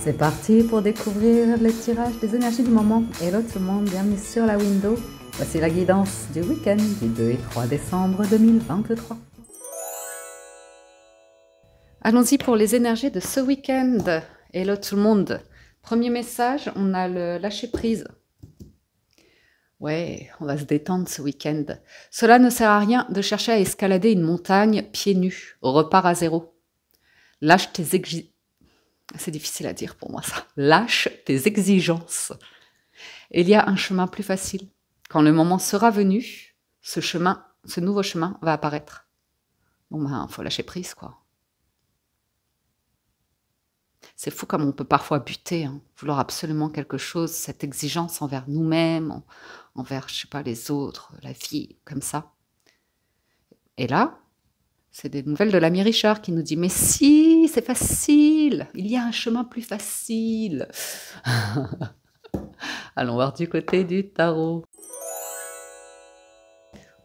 C'est parti pour découvrir le tirage des énergies du moment. Hello tout le monde, bienvenue sur la window. Voici la guidance du week-end du 2 et 3 décembre 2023. Allons-y pour les énergies de ce week-end. Hello tout le monde. Premier message, on a le lâcher-prise. Ouais, on va se détendre ce week-end. Cela ne sert à rien de chercher à escalader une montagne pieds nus. Repars à zéro. Lâche tes exigences. C'est difficile à dire pour moi ça. Lâche tes exigences. Il y a un chemin plus facile. Quand le moment sera venu, ce nouveau chemin va apparaître. Bon ben, faut lâcher prise quoi. C'est fou comme on peut parfois buter, hein, vouloir absolument quelque chose, cette exigence envers nous-mêmes, envers, je sais pas, les autres, la vie, comme ça. Et là, c'est des nouvelles de l'ami Richard qui nous dit « Mais si, c'est facile, il y a un chemin plus facile. » Allons voir du côté du tarot.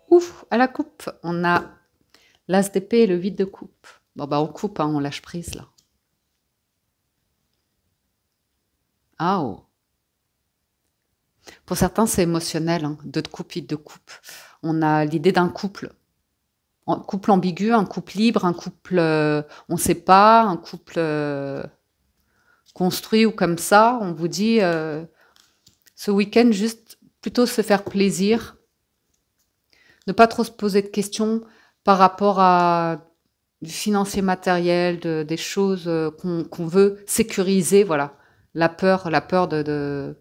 Ouf, à la coupe, on a l'as d'épée et le 8 de coupe. Bon bah on coupe, hein, on lâche prise là. Ah oh. Pour certains, c'est émotionnel, hein, 2 de coupe, 8 de coupe. On a l'idée d'un couple. Un couple ambigu, un couple libre, un couple on ne sait pas, un couple construit ou comme ça. On vous dit ce week-end, juste plutôt se faire plaisir, ne pas trop se poser de questions par rapport à du financier matériel, des choses qu'on veut sécuriser, voilà. La peur de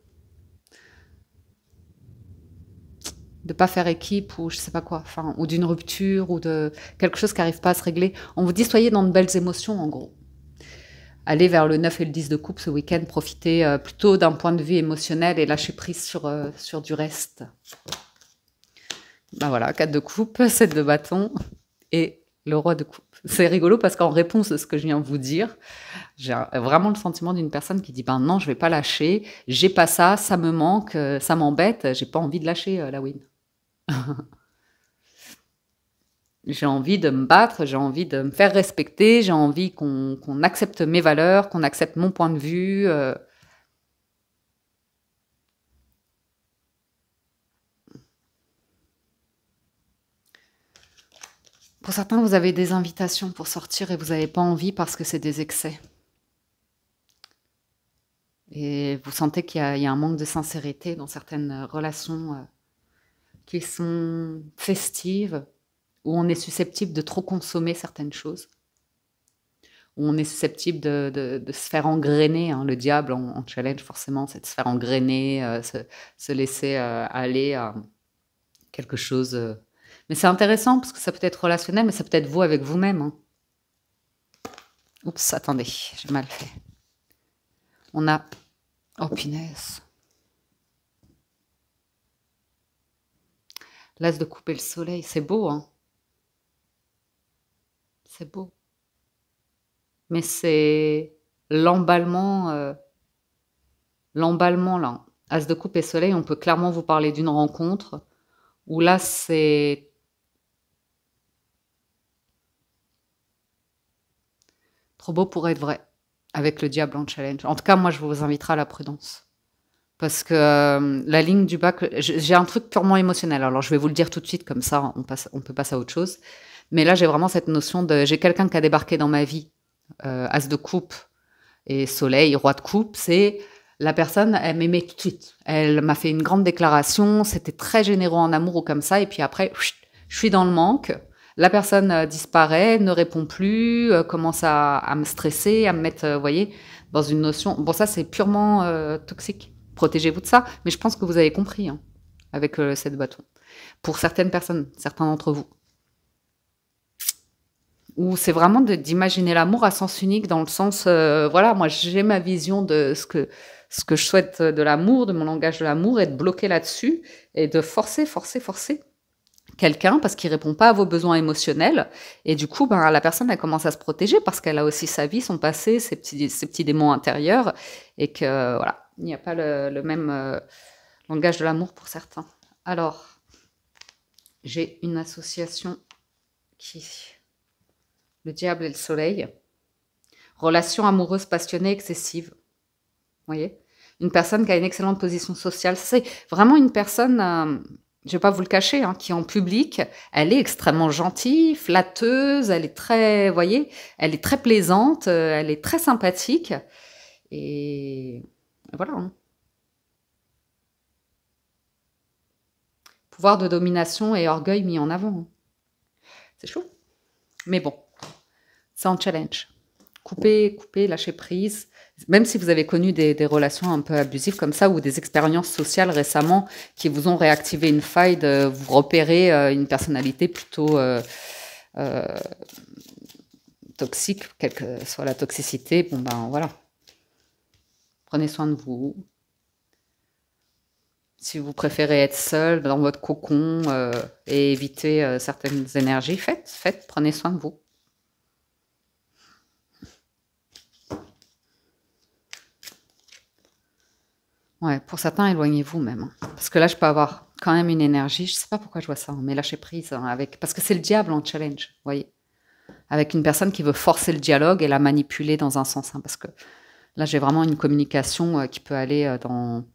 pas faire équipe ou je sais pas quoi, enfin, ou d'une rupture ou de quelque chose qui n'arrive pas à se régler. On vous dit soyez dans de belles émotions en gros. Allez vers le 9 et le 10 de coupe ce week-end, profitez plutôt d'un point de vue émotionnel et lâchez prise sur du reste. Ben voilà, 4 de coupe, 7 de bâton et le roi de coupe. C'est rigolo parce qu'en réponse à ce que je viens de vous dire, j'ai vraiment le sentiment d'une personne qui dit « Ben non, je vais pas lâcher, j'ai pas ça, ça me manque, ça m'embête, j'ai pas envie de lâcher la win. » J'ai envie de me battre, j'ai envie de me faire respecter, j'ai envie qu'on accepte mes valeurs, qu'on accepte mon point de vue. Pour certains, vous avez des invitations pour sortir et vous n'avez pas envie parce que c'est des excès. Et vous sentez qu'il y a un manque de sincérité dans certaines relations qui sont festives, où on est susceptible de trop consommer certaines choses, où on est susceptible de se faire engrainer. Hein. Le diable en challenge, forcément, c'est de se faire engrainer, se laisser aller à quelque chose. Mais c'est intéressant parce que ça peut être relationnel, mais ça peut être vous avec vous-même. Hein. Oups, attendez, j'ai mal fait. On a... Oh, punaise. L'as de couper le soleil, c'est beau, hein. C'est beau. Mais c'est l'emballement, là. As de coupe et soleil, on peut clairement vous parler d'une rencontre où là, c'est trop beau pour être vrai, avec le diable en challenge. En tout cas, moi, je vous inviterai à la prudence. Parce que la ligne du bas, j'ai un truc purement émotionnel. Alors, je vais vous le dire tout de suite, comme ça, on peut passer à autre chose. Mais là, j'ai vraiment cette notion de... J'ai quelqu'un qui a débarqué dans ma vie, as de coupe et soleil, roi de coupe, c'est... La personne, elle m'aimait tout de suite. Elle m'a fait une grande déclaration, c'était très généreux en amour ou comme ça, et puis après, je suis dans le manque. La personne disparaît, ne répond plus, commence à me stresser, à me mettre, vous voyez, dans une notion... Bon, ça, c'est purement toxique. Protégez-vous de ça, mais je pense que vous avez compris, hein, avec cette bâton. Pour certaines personnes, certains d'entre vous. Où c'est vraiment d'imaginer l'amour à sens unique, dans le sens, voilà, moi j'ai ma vision de ce que je souhaite de l'amour, de mon langage de l'amour, et de bloquer là-dessus, et de forcer quelqu'un, parce qu'il répond pas à vos besoins émotionnels, et du coup, ben, la personne, elle commence à se protéger, parce qu'elle a aussi sa vie, son passé, ses petits démons intérieurs, et que, voilà, il n'y a pas le même langage de l'amour pour certains. Alors, j'ai une association qui... Le diable et le soleil. Relation amoureuse passionnée excessive. voyez? Une personne qui a une excellente position sociale. C'est vraiment une personne, je ne vais pas vous le cacher, hein, qui en public, elle est extrêmement gentille, flatteuse, elle est très, vous voyez, elle est très plaisante, elle est très sympathique. Et voilà, hein. Pouvoir de domination et orgueil mis en avant, hein. C'est chaud. Mais bon, c'est un challenge. Couper, lâcher prise. Même si vous avez connu des relations un peu abusives comme ça ou des expériences sociales récemment qui vous ont réactivé une faille de vous repérer une personnalité plutôt euh, toxique, quelle que soit la toxicité, bon ben voilà. Prenez soin de vous. Si vous préférez être seul dans votre cocon et éviter certaines énergies, faites, prenez soin de vous. Ouais, pour certains, éloignez-vous même, hein. Parce que là, je peux avoir quand même une énergie, je sais pas pourquoi je vois ça, hein, mais lâcher prise, hein, avec, parce que c'est le diable en challenge, vous voyez. Avec une personne qui veut forcer le dialogue et la manipuler dans un sens, hein, parce que là, j'ai vraiment une communication qui peut aller dans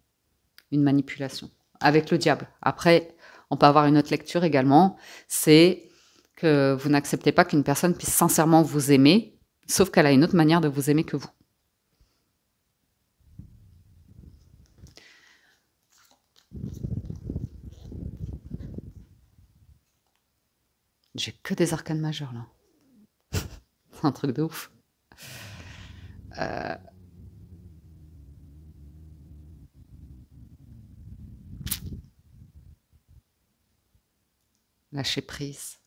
une manipulation avec le diable. Après, on peut avoir une autre lecture également, c'est que vous n'acceptez pas qu'une personne puisse sincèrement vous aimer, sauf qu'elle a une autre manière de vous aimer que vous. J'ai que des arcanes majeures là. C'est un truc de ouf. Lâcher prise.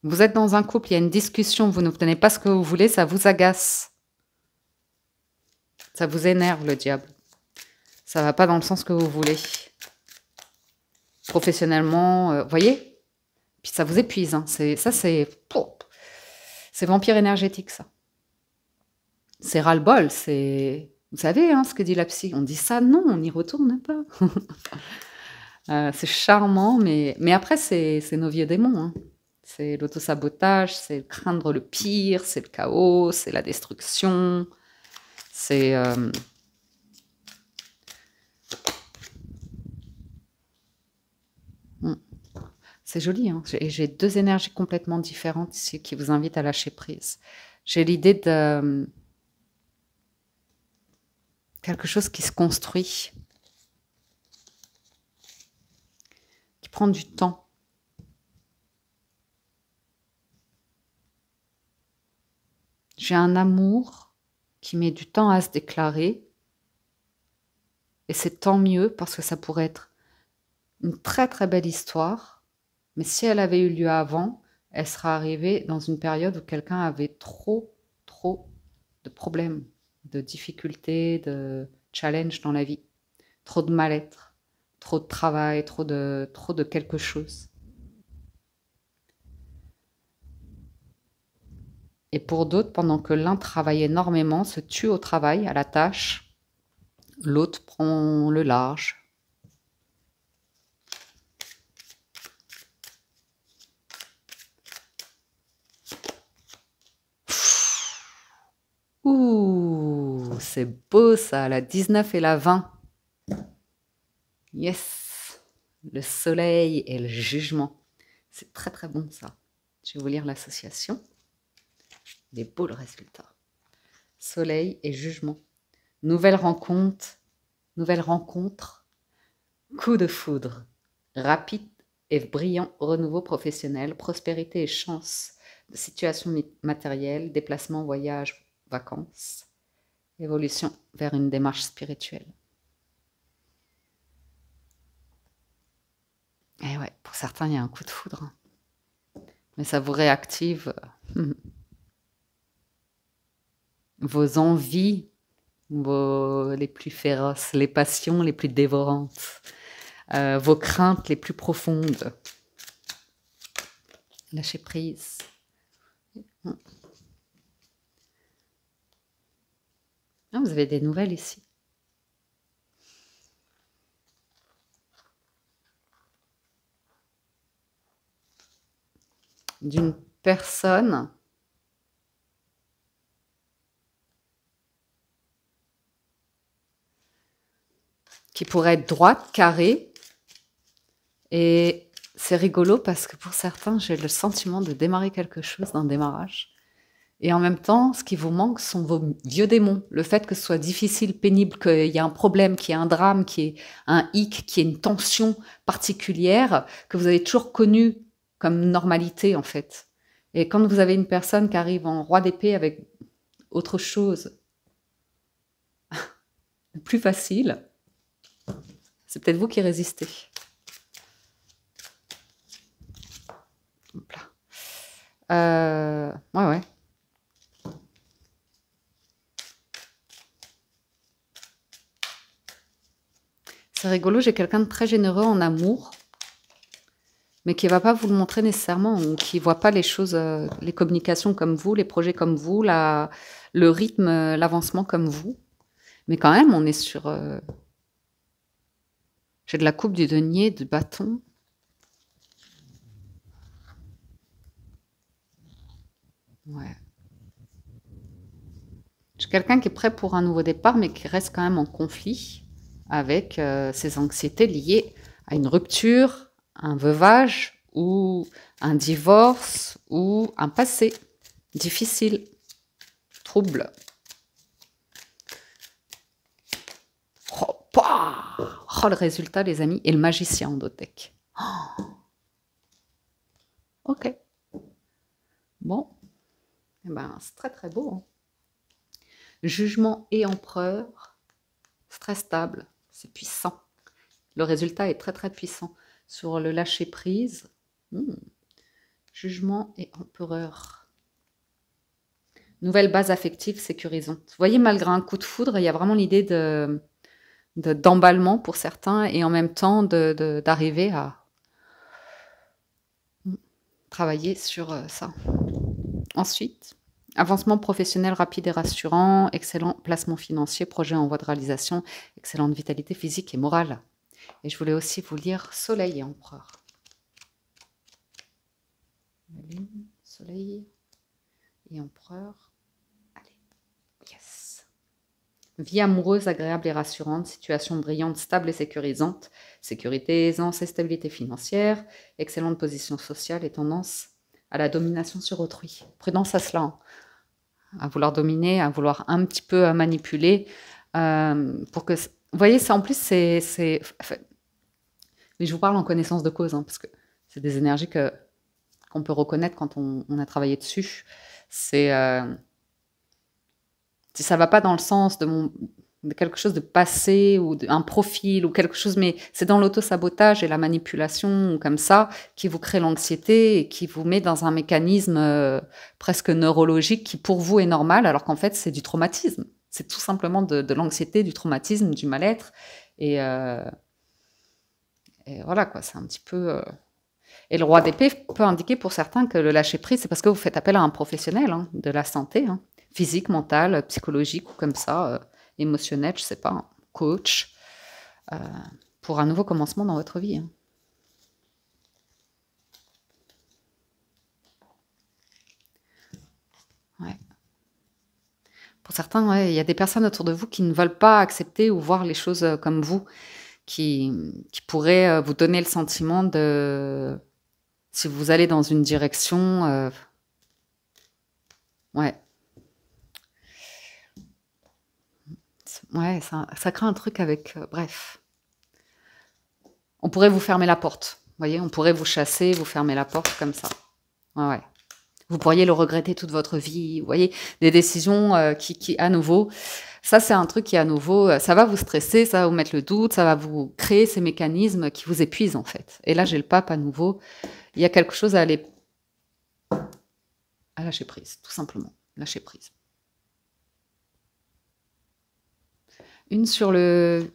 Vous êtes dans un couple, il y a une discussion, vous n'obtenez pas ce que vous voulez, ça vous agace. Ça vous énerve, le diable. Ça va pas dans le sens que vous voulez. Professionnellement, voyez? Puis ça vous épuise, hein. Ça, c'est vampire énergétique, ça. C'est ras-le-bol, c'est... Vous savez hein, ce que dit la psy? On dit ça, non, on n'y retourne pas. C'est charmant, mais après, c'est nos vieux démons, hein. C'est l'autosabotage, c'est craindre le pire, c'est le chaos, c'est la destruction, c'est... C'est joli, hein. J'ai deux énergies complètement différentes ici qui vous invitent à lâcher prise. J'ai l'idée de quelque chose qui se construit, qui prend du temps. J'ai un amour qui met du temps à se déclarer, et c'est tant mieux parce que ça pourrait être une très très belle histoire, mais si elle avait eu lieu avant, elle serait arrivée dans une période où quelqu'un avait trop de problèmes, de difficultés, de challenges dans la vie, trop de mal-être, trop de travail, trop de quelque chose. Et pour d'autres, pendant que l'un travaille énormément, se tue au travail, à la tâche, l'autre prend le large. Ouh, c'est beau ça, la 19 et la 20. Yes, le soleil et le jugement. C'est très très bon ça. Je vais vous lire l'association. Il est beau le résultat. Soleil et jugement. Nouvelle rencontre, coup de foudre, rapide et brillant renouveau professionnel, prospérité et chance, de situation matérielle, déplacement, voyage, vacances, évolution vers une démarche spirituelle. Et ouais, pour certains, il y a un coup de foudre, hein. Mais ça vous réactive vos envies, les plus féroces, les passions les plus dévorantes, vos craintes les plus profondes. Lâchez prise. Ah, vous avez des nouvelles ici. D'une personne qui pourrait être droite, carrée. Et c'est rigolo parce que pour certains, j'ai le sentiment de démarrer quelque chose d'un démarrage. Et en même temps, ce qui vous manque sont vos vieux démons. Le fait que ce soit difficile, pénible, qu'il y ait un problème, qu'il y ait un drame, qu'il y ait un hic, qu'il y ait une tension particulière que vous avez toujours connue comme normalité, en fait. Et quand vous avez une personne qui arrive en roi d'épée avec autre chose de plus facile, c'est peut-être vous qui résistez. Hop là. Ouais. C'est rigolo, j'ai quelqu'un de très généreux en amour, mais qui ne va pas vous le montrer nécessairement, ou qui ne voit pas les choses, les communications comme vous, les projets comme vous, le rythme, l'avancement comme vous. Mais quand même, on est sur... j'ai de la coupe du denier, du bâton. Ouais. J'ai quelqu'un qui est prêt pour un nouveau départ, mais qui reste quand même en conflit avec ses anxiétés liées à une rupture, un veuvage ou un divorce ou un passé difficile, trouble. Oh, le résultat, les amis, et le magicien en deck. Oh. Ok. Bon. Eh ben, c'est très très beau. Hein. Jugement et empereur, c'est très stable, c'est puissant. Le résultat est très très puissant. Sur le lâcher prise, jugement et empereur. Nouvelle base affective sécurisante. Vous voyez, malgré un coup de foudre, il y a vraiment l'idée d'emballement pour certains et en même temps d'arriver à travailler sur ça. Ensuite, avancement professionnel rapide et rassurant, excellent placement financier, projet en voie de réalisation, excellente vitalité physique et morale. Et je voulais aussi vous lire Soleil et Empereur. Soleil et Empereur. Allez, yes. Vie amoureuse agréable et rassurante, situation brillante, stable et sécurisante, sécurité, aisance et stabilité financière, excellente position sociale et tendance à la domination sur autrui. Prudence à cela, hein. À vouloir dominer, à vouloir un petit peu manipuler, pour que... Vous voyez, ça en plus, c'est... Mais je vous parle en connaissance de cause, hein, parce que c'est des énergies qu'on peut reconnaître quand on a travaillé dessus. C'est... si ça ne va pas dans le sens de quelque chose de passé ou d'un profil ou quelque chose, mais c'est dans l'auto-sabotage et la manipulation comme ça qui vous crée l'anxiété et qui vous met dans un mécanisme presque neurologique qui pour vous est normal alors qu'en fait c'est du traumatisme. C'est tout simplement de l'anxiété, du traumatisme, du mal-être et voilà quoi, c'est un petit peu... Et le roi d'épée peut indiquer pour certains que le lâcher-prise, c'est parce que vous faites appel à un professionnel de la santé, physique, mentale, psychologique ou comme ça, émotionnel, je sais pas, un coach, pour un nouveau commencement dans votre vie. Ouais. Pour certains, il y a des personnes autour de vous qui ne veulent pas accepter ou voir les choses comme vous, qui pourraient vous donner le sentiment de... Si vous allez dans une direction... ouais, ça crée un truc avec... bref. On pourrait vous fermer la porte. Vous voyez, on pourrait vous chasser, vous fermer la porte comme ça. Ouais. Vous pourriez le regretter toute votre vie. Vous voyez, des décisions qui, à nouveau... Ça, c'est un truc qui, à nouveau, ça va vous stresser, ça va vous mettre le doute, ça va vous créer ces mécanismes qui vous épuisent, en fait. Et là, j'ai le pape à nouveau. Il y a quelque chose à lâcher prise, tout simplement. Lâcher prise. Une sur le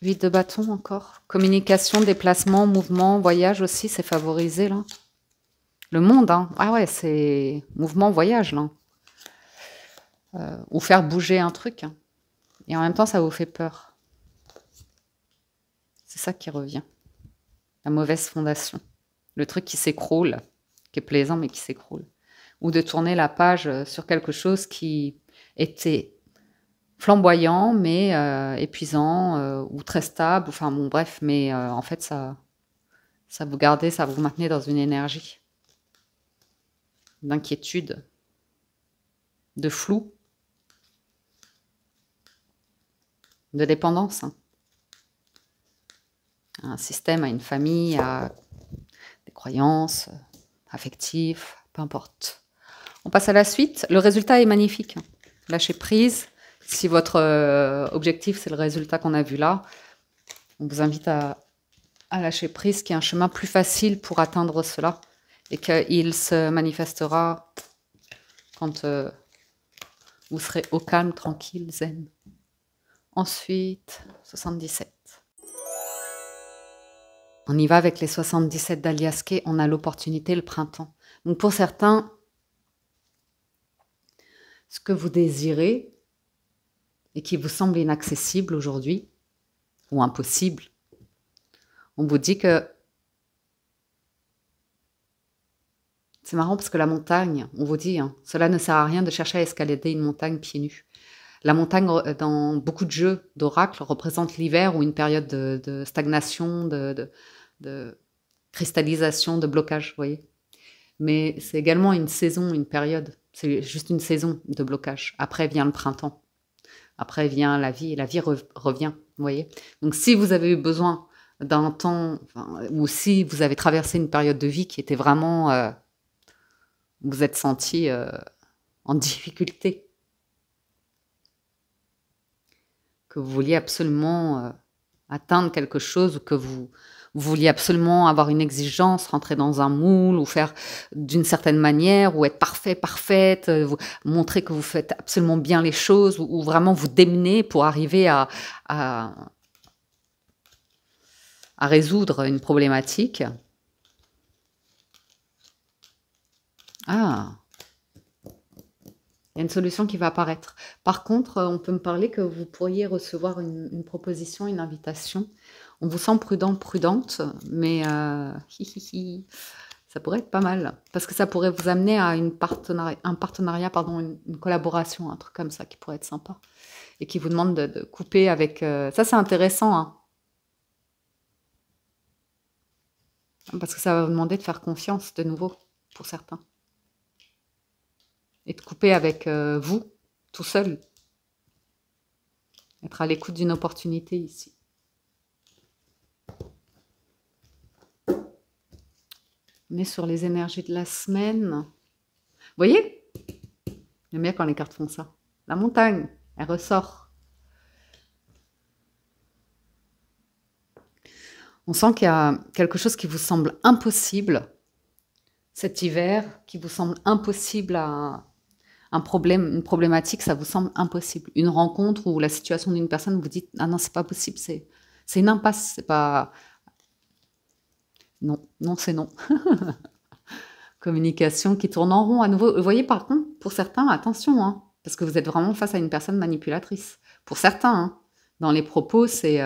8 de bâton encore. Communication, déplacement, mouvement, voyage aussi, c'est favorisé, là. Le monde, hein. Ah ouais, c'est mouvement, voyage, là. Ou faire bouger un truc. Hein. Et en même temps, ça vous fait peur. C'est ça qui revient. La mauvaise fondation. Le truc qui s'écroule, qui est plaisant, mais qui s'écroule. Ou de tourner la page sur quelque chose qui était flamboyant, mais épuisant, ou très stable, enfin bon, bref, mais en fait, ça vous maintenez dans une énergie d'inquiétude, de flou, de dépendance, hein. À un système, à une famille, à des croyances affectives, peu importe. On passe à la suite. Le résultat est magnifique. Lâchez prise. Si votre objectif, c'est le résultat qu'on a vu là, on vous invite à lâcher prise, qui est un chemin plus facile pour atteindre cela, et qu'il se manifestera quand vous serez au calme, tranquille, zen. Ensuite, 77. On y va avec les 77 d'Aliaske, on a l'opportunité, le printemps. Donc pour certains, ce que vous désirez et qui vous semble inaccessible aujourd'hui, ou impossible, on vous dit que c'est marrant parce que la montagne, on vous dit, hein, cela ne sert à rien de chercher à escalader une montagne pieds nus. La montagne, dans beaucoup de jeux d'oracle, représente l'hiver ou une période de stagnation, de cristallisation, de blocage, vous voyez. Mais c'est également une saison, une période. C'est juste une saison de blocage. Après vient le printemps. Après vient la vie, et la vie revient, vous voyez. Donc si vous avez eu besoin d'un temps, ou si vous avez traversé une période de vie qui était vraiment... vous êtes senti en difficulté, que vous vouliez absolument atteindre quelque chose, ou que vous vouliez absolument avoir une exigence, rentrer dans un moule, ou faire d'une certaine manière, ou être parfait, parfaite, montrer que vous faites absolument bien les choses, ou vraiment vous démener pour arriver à résoudre une problématique. Ah, il y a une solution qui va apparaître. Par contre, on peut me parler que vous pourriez recevoir une proposition, une invitation. On vous sent prudent, prudente, mais ça pourrait être pas mal. Parce que ça pourrait vous amener à un partenariat, une collaboration, un truc comme ça qui pourrait être sympa. Et qui vous demande de couper avec... ça, c'est intéressant, hein. Parce que ça va vous demander de faire confiance de nouveau, pour certains. Et de couper avec vous, tout seul. Être à l'écoute d'une opportunité ici. On est sur les énergies de la semaine. Vous voyez? J'aime bien quand les cartes font ça. La montagne, elle ressort. On sent qu'il y a quelque chose qui vous semble impossible cet hiver, qui vous semble impossible à... un problème, une problématique, ça vous semble impossible. Une rencontre ou la situation d'une personne, vous dites, ah non, c'est pas possible, c'est une impasse, c'est pas... Non, non, c'est non. Communication qui tourne en rond à nouveau. Vous voyez, par contre, pour certains, attention, hein, parce que vous êtes vraiment face à une personne manipulatrice. Pour certains, hein, dans les propos, c'est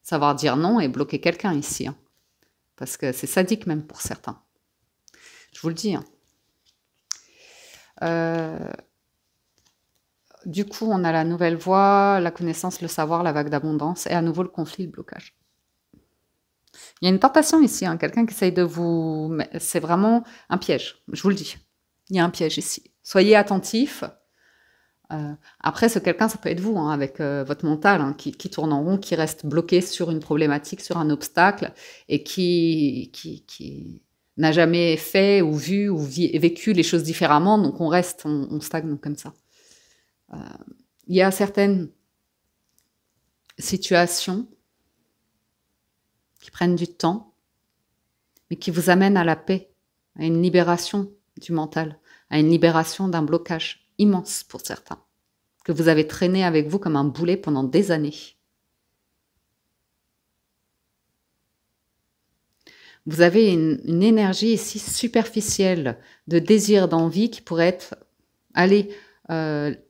savoir dire non et bloquer quelqu'un ici. Hein, parce que c'est sadique même pour certains. Je vous le dis. Hein. Du coup, on a la nouvelle voie, la connaissance, le savoir, la vague d'abondance, et à nouveau le conflit, le blocage. Il y a une tentation ici, hein, quelqu'un qui essaye de vous... C'est vraiment un piège, je vous le dis. Il y a un piège ici. Soyez attentifs. Après, ce quelqu'un, ça peut être vous, hein, avec votre mental, hein, qui tourne en rond, qui reste bloqué sur une problématique, sur un obstacle, et qui n'a jamais fait ou vu ou vécu les choses différemment, donc on reste, on stagne comme ça. Il y a certaines situations qui prennent du temps, mais qui vous amènent à la paix, à une libération du mental, à une libération d'un blocage immense pour certains, que vous avez traîné avec vous comme un boulet pendant des années. Vous avez une énergie ici superficielle de désir, d'envie qui pourrait être, allez,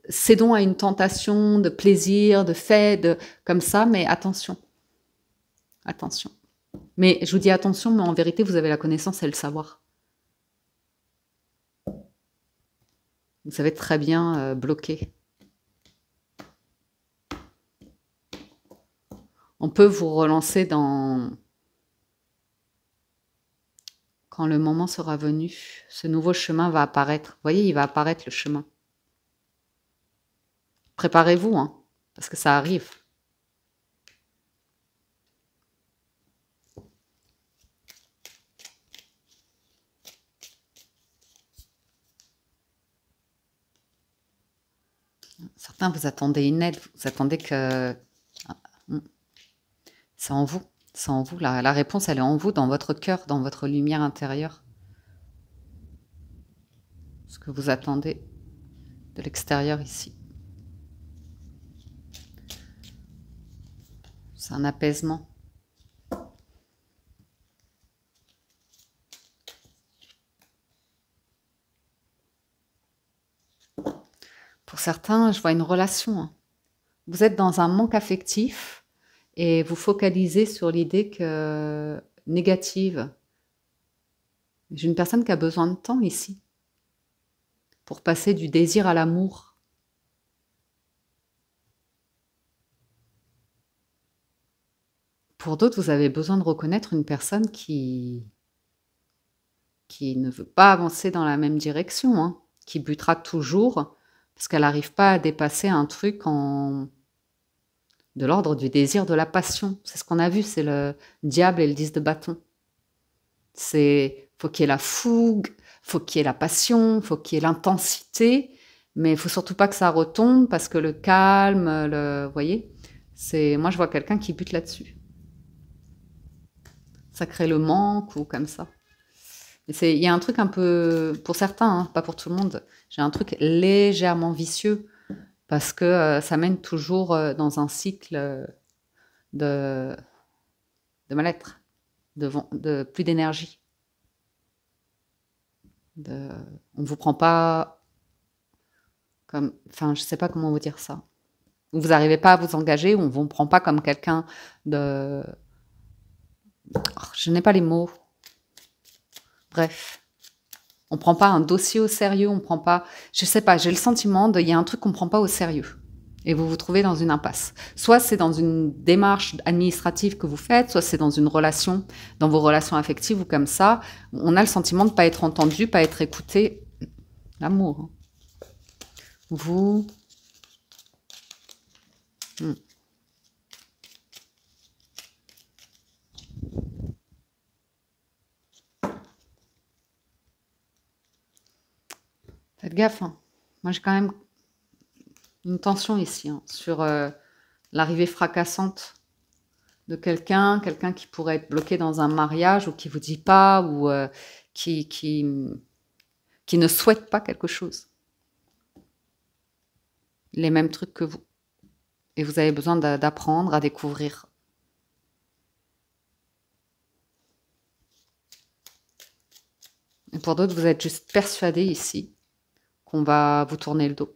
cédons à une tentation de plaisir, de fait, comme ça, mais attention. Attention. Mais je vous dis attention, mais en vérité, vous avez la connaissance et le savoir. Vous savez très bien bloquer. On peut vous relancer dans... Quand le moment sera venu, ce nouveau chemin va apparaître. Vous voyez, il va apparaître le chemin. Préparez-vous, hein, parce que ça arrive. Certains, vous attendez une aide, vous attendez que... C'est en vous, c'est en vous. La réponse, elle est en vous, dans votre cœur, dans votre lumière intérieure. Ce que vous attendez de l'extérieur ici. C'est un apaisement. Pour certains, je vois une relation. Hein. Vous êtes dans un manque affectif et vous focalisez sur l'idée que négative. J'ai une personne qui a besoin de temps ici pour passer du désir à l'amour. Pour d'autres, vous avez besoin de reconnaître une personne qui ne veut pas avancer dans la même direction, hein, qui butera toujours parce qu'elle n'arrive pas à dépasser un truc de l'ordre du désir, de la passion. C'est ce qu'on a vu, c'est le diable et le 10 de bâton. Faut qu'il y ait la fougue, faut qu'il y ait la passion, faut qu'il y ait l'intensité, mais il faut surtout pas que ça retombe parce que le calme, vous voyez, moi je vois quelqu'un qui bute là-dessus. Ça crée le manque ou comme ça. Il y a un truc un peu, pour certains, hein, pas pour tout le monde, j'ai un truc légèrement vicieux parce que ça mène toujours dans un cycle de mal-être, de plus d'énergie. On ne vous prend pas comme... Enfin, je ne sais pas comment vous dire ça. Vous n'arrivez pas à vous engager, on ne vous prend pas comme quelqu'un de... Oh, je n'ai pas les mots. Bref. On ne prend pas un dossier au sérieux, on prend pas... Je ne sais pas, j'ai le sentiment il y a un truc qu'on ne prend pas au sérieux. Et vous vous trouvez dans une impasse. Soit c'est dans une démarche administrative que vous faites, soit c'est dans une relation, dans vos relations affectives ou comme ça. On a le sentiment de ne pas être entendu, pas être écouté. L'amour. Hein. Vous... Faites gaffe. Hein. Moi, j'ai quand même une tension ici hein, sur l'arrivée fracassante de quelqu'un qui pourrait être bloqué dans un mariage ou qui vous dit pas ou qui ne souhaite pas quelque chose. Les mêmes trucs que vous. Et vous avez besoin d'apprendre à découvrir. Et pour d'autres, vous êtes juste persuadé ici qu'on va vous tourner le dos.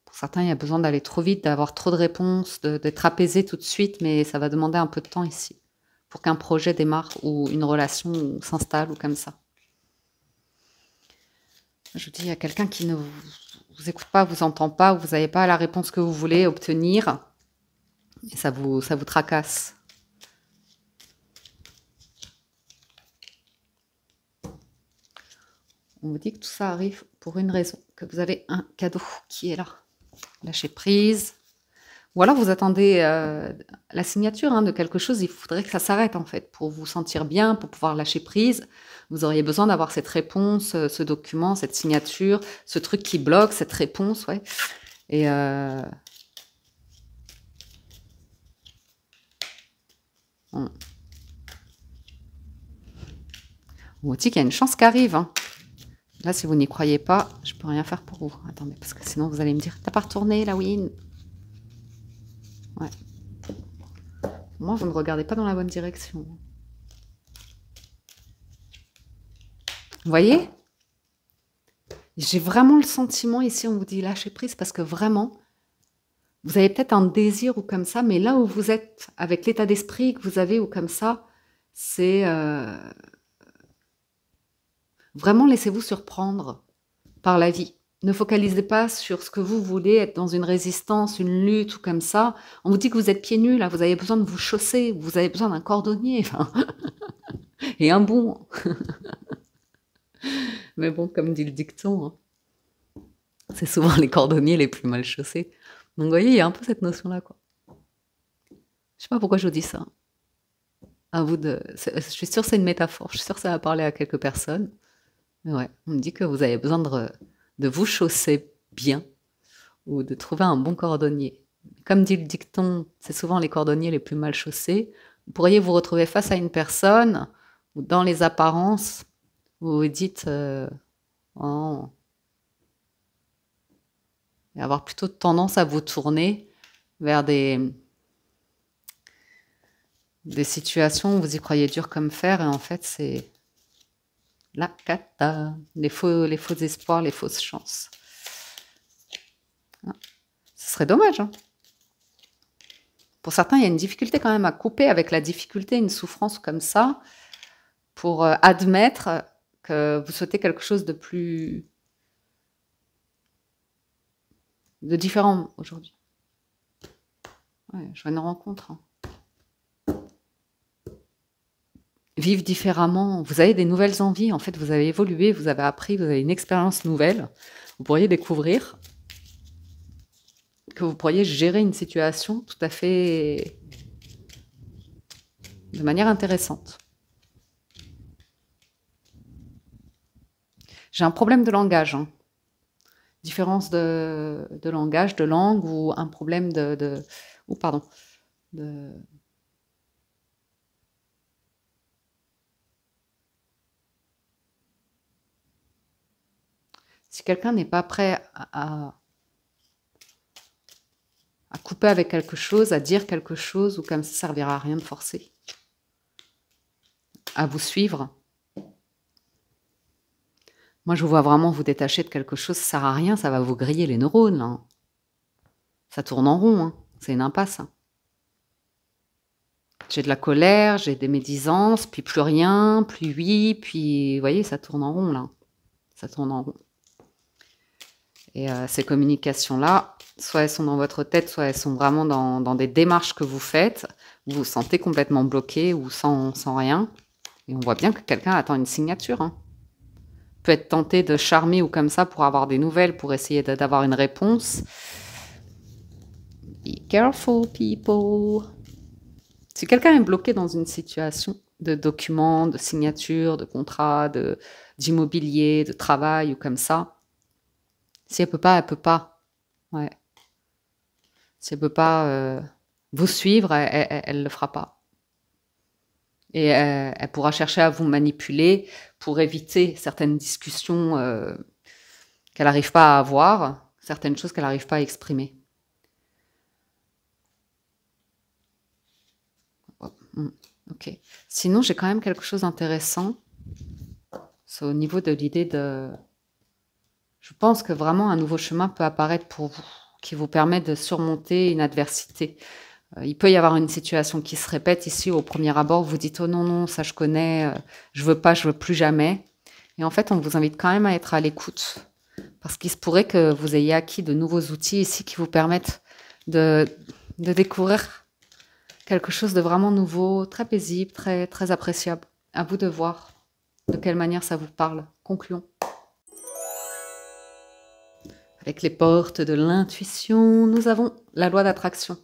Pour certains, il y a besoin d'aller trop vite, d'avoir trop de réponses, d'être apaisé tout de suite, mais ça va demander un peu de temps ici pour qu'un projet démarre ou une relation s'installe ou comme ça. Je vous dis, il y a quelqu'un qui ne vous écoute pas, vous entend pas, vous n'avez pas la réponse que vous voulez obtenir et ça vous tracasse. On vous dit que tout ça arrive pour une raison, que vous avez un cadeau qui est là. Lâchez prise. Ou alors vous attendez la signature hein, de quelque chose, il faudrait que ça s'arrête en fait, pour vous sentir bien, pour pouvoir lâcher prise. Vous auriez besoin d'avoir cette réponse, ce document, cette signature, ce truc qui bloque, cette réponse, ouais. Et on vous dit qu'il y a une chance qui arrive. Hein. Là, si vous n'y croyez pas, je peux rien faire pour vous. Attendez, parce que sinon vous allez me dire, t'as pas retourné la win. Ouais. Moi, vous ne regardez pas dans la bonne direction. Vous voyez? J'ai vraiment le sentiment, ici, on vous dit lâcher prise, parce que vraiment, vous avez peut-être un désir ou comme ça, mais là où vous êtes, avec l'état d'esprit que vous avez ou comme ça, c'est... Vraiment, laissez-vous surprendre par la vie. Ne focalisez pas sur ce que vous voulez, être dans une résistance, une lutte ou comme ça. On vous dit que vous êtes pieds nus, là, vous avez besoin de vous chausser, vous avez besoin d'un cordonnier, enfin, et un bon. Mais bon, comme dit le dicton, hein, c'est souvent les cordonniers les plus mal chaussés. Donc vous voyez, il y a un peu cette notion-là, quoi. Je sais pas pourquoi je vous dis ça. À vous de... Je suis sûre que c'est une métaphore, je suis sûre que ça va parler à quelques personnes. Mais ouais, on me dit que vous avez besoin de vous chausser bien ou de trouver un bon cordonnier. Comme dit le dicton, c'est souvent les cordonniers les plus mal chaussés. Vous pourriez vous retrouver face à une personne où dans les apparences, vous vous dites oh, et avoir plutôt tendance à vous tourner vers des situations où vous y croyez dur comme fer et en fait c'est la cata, les faux espoirs, les fausses chances. Ah, ce serait dommage, hein. Pour certains, il y a une difficulté quand même à couper avec la difficulté, une souffrance comme ça, pour admettre que vous souhaitez quelque chose de plus... de différent aujourd'hui. Ouais, je vois une rencontre. Hein. Vivre différemment, vous avez des nouvelles envies, en fait, vous avez évolué, vous avez appris, vous avez une expérience nouvelle. Vous pourriez découvrir que vous pourriez gérer une situation tout à fait de manière intéressante. J'ai un problème de langage, hein. Différence de langage, de langue, ou un problème ou pardon, si quelqu'un n'est pas prêt à couper avec quelque chose, à dire quelque chose, ou comme ça servira à rien de forcer, à vous suivre. Moi, je vous vois vraiment vous détacher de quelque chose, ça sert à rien, ça va vous griller les neurones, là. Ça tourne en rond, hein. C'est une impasse. Hein. J'ai de la colère, j'ai des médisances, puis plus rien, puis oui, puis... Vous voyez, ça tourne en rond, là. Ça tourne en rond. Et ces communications-là, soit elles sont dans votre tête, soit elles sont vraiment dans des démarches que vous faites, vous vous sentez complètement bloqué ou sans rien. Et on voit bien que quelqu'un attend une signature. Hein. Peut être tenté de charmer ou comme ça pour avoir des nouvelles, pour essayer d'avoir une réponse. Be careful, people. Si quelqu'un est bloqué dans une situation de document, de signature, de contrat, d'immobilier, de travail ou comme ça, si elle peut pas, elle peut pas. Ouais. Si elle peut pas vous suivre, elle le fera pas. Et elle pourra chercher à vous manipuler pour éviter certaines discussions qu'elle n'arrive pas à avoir, certaines choses qu'elle n'arrive pas à exprimer. Ok. Sinon, j'ai quand même quelque chose d'intéressant. C'est au niveau de l'idée de... Je pense que vraiment un nouveau chemin peut apparaître pour vous, qui vous permet de surmonter une adversité. Il peut y avoir une situation qui se répète ici au premier abord, vous dites « Oh non, non, ça je connais, je veux pas, je veux plus jamais ». Et en fait, on vous invite quand même à être à l'écoute, parce qu'il se pourrait que vous ayez acquis de nouveaux outils ici qui vous permettent de découvrir quelque chose de vraiment nouveau, très paisible, très, très appréciable. À vous de voir de quelle manière ça vous parle. Concluons. Avec les portes de l'intuition, nous avons la loi d'attraction.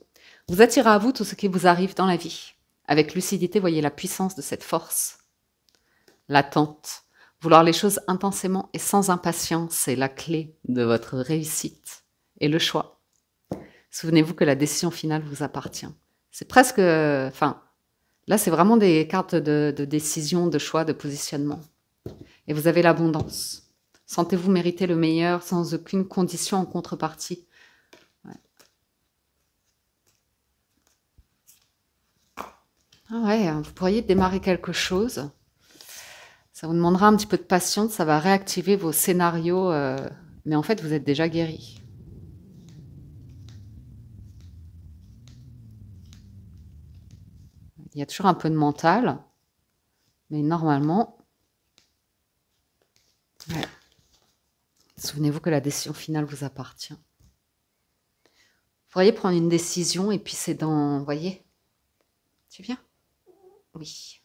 Vous attirez à vous tout ce qui vous arrive dans la vie. Avec lucidité, voyez la puissance de cette force. L'attente. Vouloir les choses intensément et sans impatience, c'est la clé de votre réussite. Et le choix. Souvenez-vous que la décision finale vous appartient. C'est presque... Enfin, là, c'est vraiment des cartes de décision, de choix, de positionnement. Et vous avez l'abondance. Sentez-vous mériter le meilleur sans aucune condition en contrepartie. Ouais. Ah ouais, vous pourriez démarrer quelque chose. Ça vous demandera un petit peu de patience, ça va réactiver vos scénarios, mais en fait, vous êtes déjà guéri. Il y a toujours un peu de mental, mais normalement... Ouais. Souvenez-vous que la décision finale vous appartient. Vous pourriez prendre une décision et puis c'est dans... Vous voyez? Tu viens? Oui.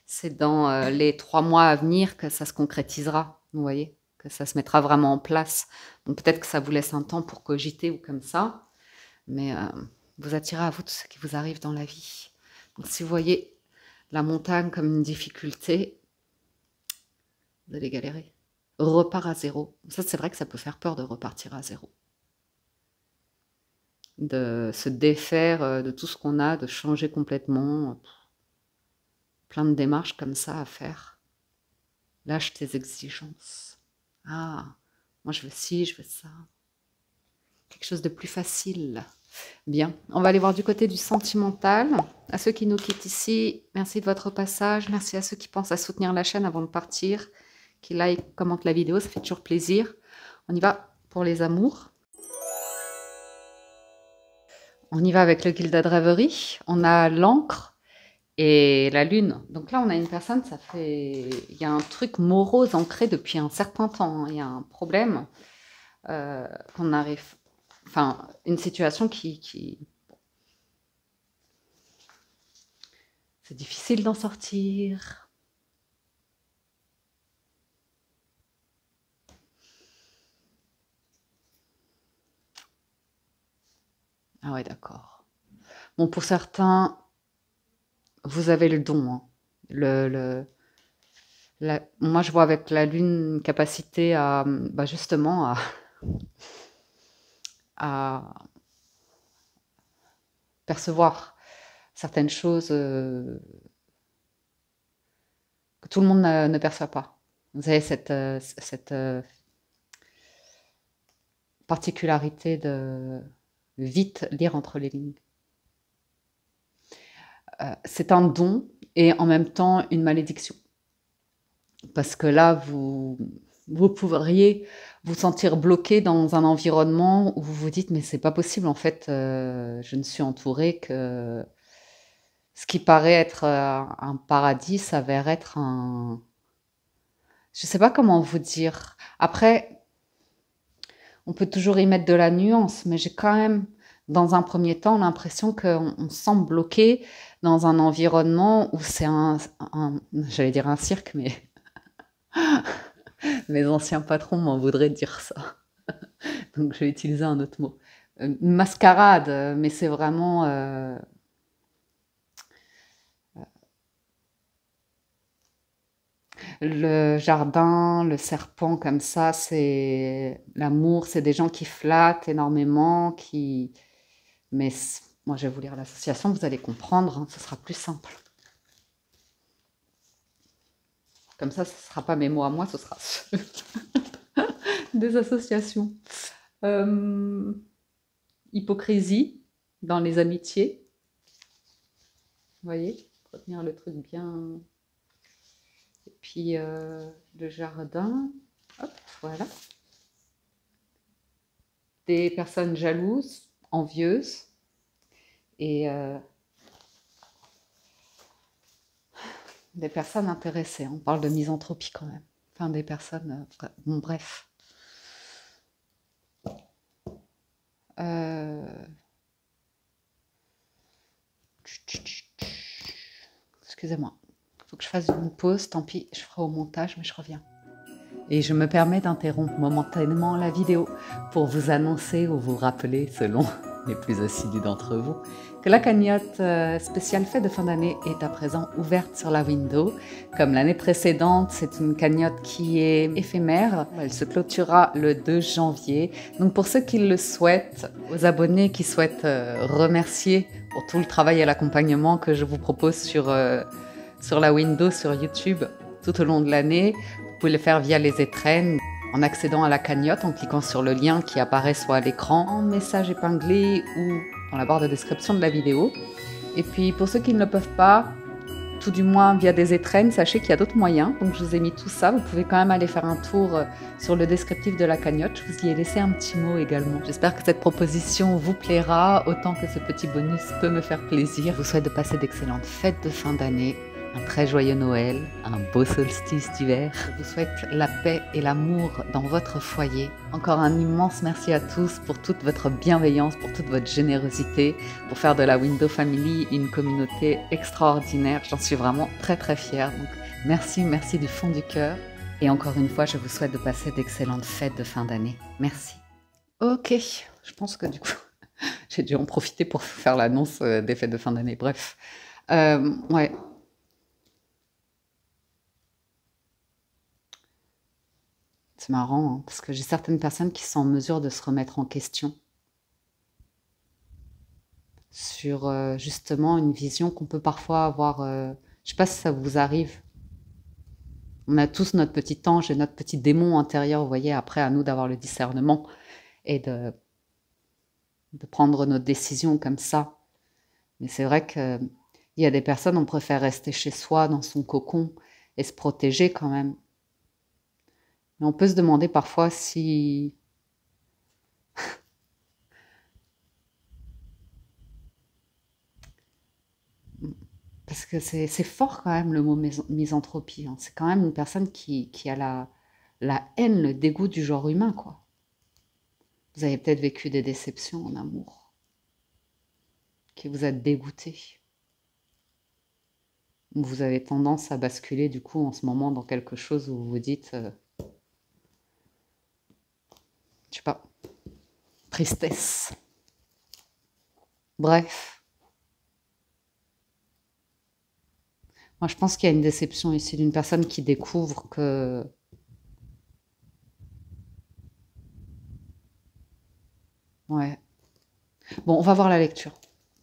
C'est dans les 3 mois à venir que ça se concrétisera, vous voyez? Que ça se mettra vraiment en place. Donc peut-être que ça vous laisse un temps pour cogiter ou comme ça, mais vous attirez à vous tout ce qui vous arrive dans la vie. Donc si vous voyez la montagne comme une difficulté, vous allez galérer. Repart à zéro. Ça, c'est vrai que ça peut faire peur de repartir à zéro. De se défaire de tout ce qu'on a, de changer complètement. Plein de démarches comme ça à faire. Lâche tes exigences. Ah, moi je veux ci, je veux ça. Quelque chose de plus facile. Bien, on va aller voir du côté du sentimental. À ceux qui nous quittent ici, merci de votre passage. Merci à ceux qui pensent à soutenir la chaîne avant de partir, qui like, commentent la vidéo, ça fait toujours plaisir. On y va pour les amours. On y va avec le Gilded Reverie. On a l'encre et la lune. Donc là, on a une personne, ça fait... Il y a un truc morose ancré depuis un certain temps. Il y a un problème qu'on arrive... Enfin, une situation qui... C'est difficile d'en sortir. Ah ouais, d'accord. Bon, pour certains, vous avez le don. Hein. Moi, je vois avec la lune une capacité à, bah justement, à percevoir certaines choses que tout le monde ne perçoit pas. Vous avez cette particularité de vite lire entre les lignes. C'est un don et en même temps une malédiction. Parce que là, vous pourriez vous sentir bloqué dans un environnement où vous vous dites mais c'est pas possible en fait, je ne suis entourée que ce qui paraît être un paradis s'avère être un... Je sais pas comment vous dire. Après, on peut toujours y mettre de la nuance, mais j'ai quand même, dans un premier temps, l'impression qu'on se sent bloqué dans un environnement où c'est j'allais dire un cirque, mais mes anciens patrons m'en voudraient dire ça. Donc je vais utiliser un autre mot. Une mascarade, mais c'est vraiment... Le jardin, le serpent comme ça, c'est l'amour, c'est des gens qui flattent énormément, qui... Mais moi, je vais vous lire l'association, vous allez comprendre, hein, ce sera plus simple. Comme ça, ce ne sera pas mes mots à moi, ce sera des associations. Hypocrisie dans les amitiés. Vous voyez, retenir le truc bien... Et puis le jardin, hop, voilà. Des personnes jalouses, envieuses, et des personnes intéressées. On parle de misanthropie quand même. Enfin, des personnes... bon, bref. Excusez-moi. Il faut que je fasse une pause, tant pis, je ferai au montage, mais je reviens. Et je me permets d'interrompre momentanément la vidéo pour vous annoncer ou vous rappeler, selon les plus assidus d'entre vous, que la cagnotte spéciale fête de fin d'année est à présent ouverte sur la window. Comme l'année précédente, c'est une cagnotte qui est éphémère. Elle se clôturera le 2 janvier. Donc pour ceux qui le souhaitent, aux abonnés qui souhaitent remercier pour tout le travail et l'accompagnement que je vous propose sur la window, sur YouTube, tout au long de l'année. Vous pouvez le faire via les étrennes, en accédant à la cagnotte, en cliquant sur le lien qui apparaît soit à l'écran, en message épinglé ou dans la barre de description de la vidéo. Et puis pour ceux qui ne le peuvent pas, tout du moins via des étrennes, sachez qu'il y a d'autres moyens. Donc je vous ai mis tout ça, vous pouvez quand même aller faire un tour sur le descriptif de la cagnotte. Je vous y ai laissé un petit mot également. J'espère que cette proposition vous plaira, autant que ce petit bonus peut me faire plaisir. Je vous souhaite de passer d'excellentes fêtes de fin d'année. un très joyeux Noël, un beau solstice d'hiver. Je vous souhaite la paix et l'amour dans votre foyer. Encore un immense merci à tous pour toute votre bienveillance, pour toute votre générosité, pour faire de la Window Family une communauté extraordinaire. J'en suis vraiment très très fière. Donc merci, merci du fond du cœur. Et encore une fois, je vous souhaite de passer d'excellentes fêtes de fin d'année. Merci. Ok, je pense que du coup, j'ai dû en profiter pour faire l'annonce des fêtes de fin d'année. Bref, ouais. C'est marrant, hein, parce que j'ai certaines personnes qui sont en mesure de se remettre en question sur justement une vision qu'on peut parfois avoir. Je sais pas si ça vous arrive. On a tous notre petit ange et notre petit démon intérieur, vous voyez, après à nous d'avoir le discernement et de prendre nos décisions comme ça. Mais c'est vrai qu'il y a des personnes, on préfère rester chez soi, dans son cocon, et se protéger quand même. Mais on peut se demander parfois si... Parce que c'est fort quand même le mot misanthropie. Hein. C'est quand même une personne qui a la haine, le dégoût du genre humain, quoi. Vous avez peut-être vécu des déceptions en amour, qui vous a dégoûté. Vous avez tendance à basculer du coup en ce moment dans quelque chose où vous vous dites, je sais pas, tristesse. Bref. Moi, je pense qu'il y a une déception ici d'une personne qui découvre que... Ouais. Bon, on va voir la lecture.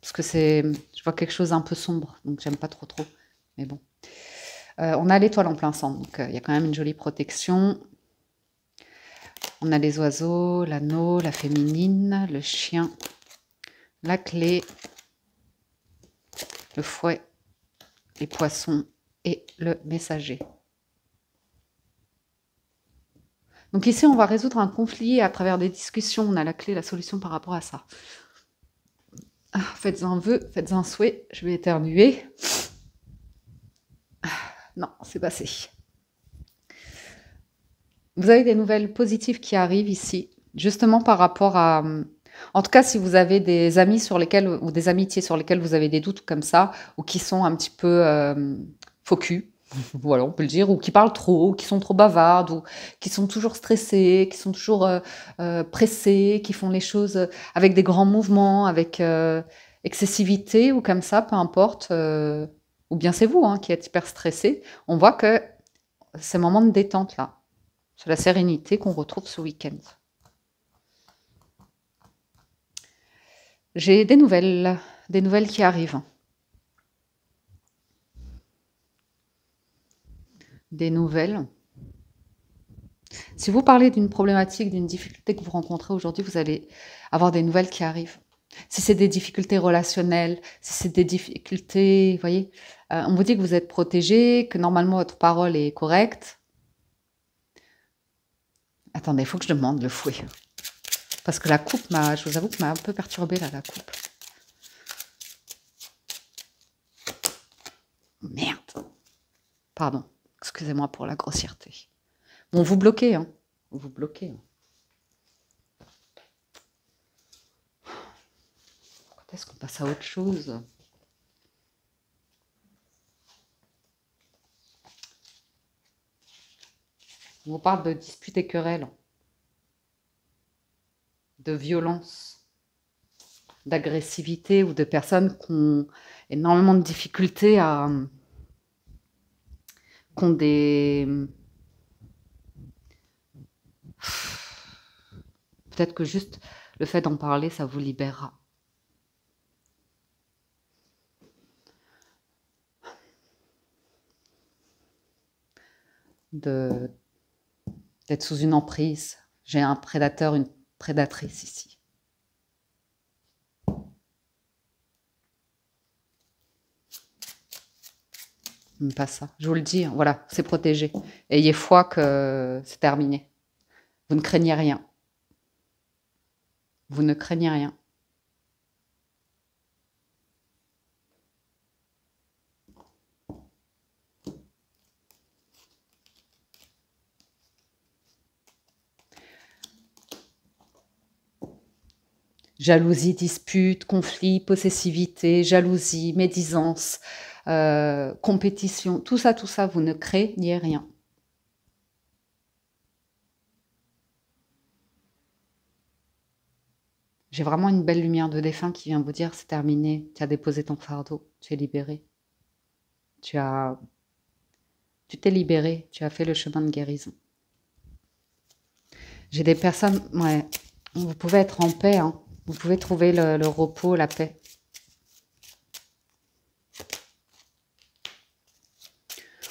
Parce que c'est... Je vois quelque chose un peu sombre, donc j'aime pas trop trop. Mais bon. On a l'étoile en plein centre, donc il y a quand même une jolie protection. On a les oiseaux, l'anneau, la féminine, le chien, la clé, le fouet, les poissons et le messager. Donc ici, on va résoudre un conflit à travers des discussions. On a la clé, la solution par rapport à ça. Ah, faites un vœu, faites un souhait. Je vais éternuer. Non, c'est passé. Vous avez des nouvelles positives qui arrivent ici, justement par rapport à... En tout cas, si vous avez des amis sur lesquels, ou des amitiés sur lesquelles vous avez des doutes comme ça, ou qui sont un petit peu faux cul, voilà, on peut le dire, ou qui parlent trop, ou qui sont trop bavardes, ou qui sont toujours stressés, qui sont toujours pressés, qui font les choses avec des grands mouvements, avec excessivité, ou comme ça, peu importe, ou bien c'est vous hein, qui êtes hyper stressé, on voit que c'est un moment de détente là. C'est la sérénité qu'on retrouve ce week-end. J'ai des nouvelles qui arrivent. Des nouvelles. Si vous parlez d'une problématique, d'une difficulté que vous rencontrez aujourd'hui, vous allez avoir des nouvelles qui arrivent. Si c'est des difficultés relationnelles, si c'est des difficultés, vous voyez, on vous dit que vous êtes protégé, que normalement votre parole est correcte. Attendez, il faut que je demande le fouet. Parce que la coupe, je vous avoue que m'a un peu perturbée là, la coupe. Merde. Pardon, excusez-moi pour la grossièreté. Bon, vous bloquez, hein. Vous bloquez. Hein. Quand est-ce qu'on passe à autre chose? On vous parle de disputes et querelles, de violence, d'agressivité ou de personnes qui ont énormément de difficultés à... qui ont des... Peut-être que juste le fait d'en parler, ça vous libérera. D'être sous une emprise. J'ai un prédateur, une prédatrice ici. Même pas ça. Je vous le dis, hein, voilà, c'est protégé. Ayez foi que c'est terminé. Vous ne craignez rien. Vous ne craignez rien. Jalousie, dispute, conflit, possessivité, jalousie, médisance, compétition, tout ça, vous ne craignez rien. J'ai vraiment une belle lumière de défunt qui vient vous dire c'est terminé, tu as déposé ton fardeau, tu es libéré. Tu t'es libéré, tu as fait le chemin de guérison. J'ai des personnes, ouais, vous pouvez être en paix, hein. Vous pouvez trouver le repos, la paix.